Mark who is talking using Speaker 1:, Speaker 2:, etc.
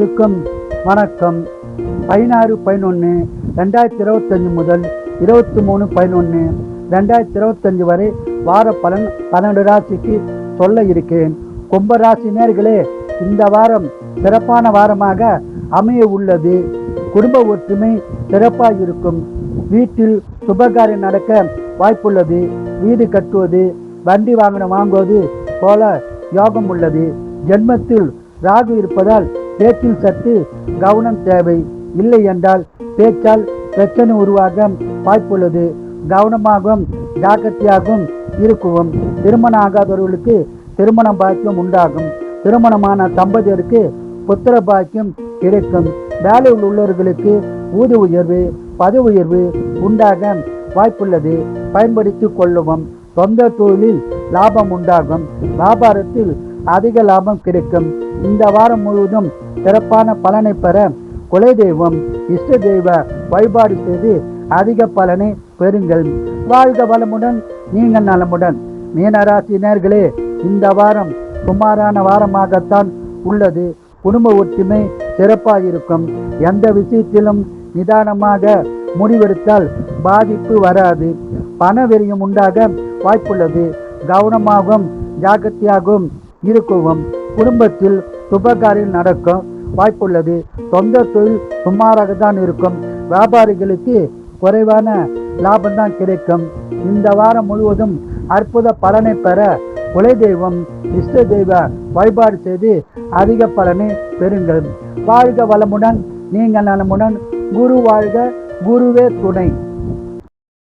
Speaker 1: அனைவருக்கும் வணக்கம். 16/11/2025 முதல் 23/11/2025 வரை வார பலன் 12 ராசிக்கு சொல்ல இருக்கேன். கும்பராசி நேயர்களே, இந்த வாரம் சிறப்பான வாரமாக அமைய உள்ளது. குடும்ப ஒற்றுமை சிறப்பாக இருக்கும். வீட்டில் சுபகாரியம் நடக்க வாய்ப்புள்ளது. வீடு கட்டுவது, வண்டி வாங்குவது போல யோகம் உள்ளது. ஜென்மத்தில் ராகு இருப்பதால் பேச்சில் சற்று கவனம் தேவை. இல்லை என்றால் பேச்சால் பிரச்சனை உருவாக வாய்ப்புள்ளது. கவனமாகவும் ஜாக்கிரதையாகவும் இருக்குவோம். திருமணம் ஆகாதவர்களுக்கு திருமண பாக்கியம் உண்டாகும். திருமணமான தம்பதியருக்கு புத்திர பாக்கியம் கிடைக்கும். வேலையில் உள்ளவர்களுக்கு ஊதிய உயர்வு, பதவி உயர்வு உண்டாக வாய்ப்புள்ளது. பயன்படுத்திக் கொள்ளுவோம். சொந்த தொழிலில் லாபம் உண்டாகும். வியாபாரத்தில் அதிக லாபம் கிடைக்கும். இந்த வாரம் முழுவதும் சிறப்பான பலனை பெற குலதெய்வம், இஷ்ட தெய்வ வழிபாடு செய்து அதிக பலனை பெறுங்கள். வாழ்க வளமுடன், நீங்கள் நலமுடன். மீனராசி நேயர்களே, இந்த வாரம் சுமாரான வாரமாகத்தான் உள்ளது. குடும்ப ஒற்றுமை சிறப்பாக இருக்கும். எந்த விஷயத்திலும் நிதானமாக முடிவெடுத்தால் பாதிப்பு வராது. பண விரயம் உண்டாக வாய்ப்புள்ளது. கவனமாகவும் ஜாக்கிரதையாகவும் இருக்கவும். குடும்பத்தில் சுபகாரியம் நடக்க வாய்ப்புள்ளது. சொந்த தொழில் சுமாராக தான் இருக்கும். வியாபாரிகளுக்கு குறைவான லாபம் தான் கிடைக்கும். இந்த வாரம் முழுவதும் அற்புத பலனை பெற குலதெய்வம், இஷ்ட தெய்வ வழிபாடு செய்து அதிக பலனை பெறுங்கள். வாழ்க வளமுடன், நீங்கள் நலமுடன். குரு வாழ்க, குருவே துணை.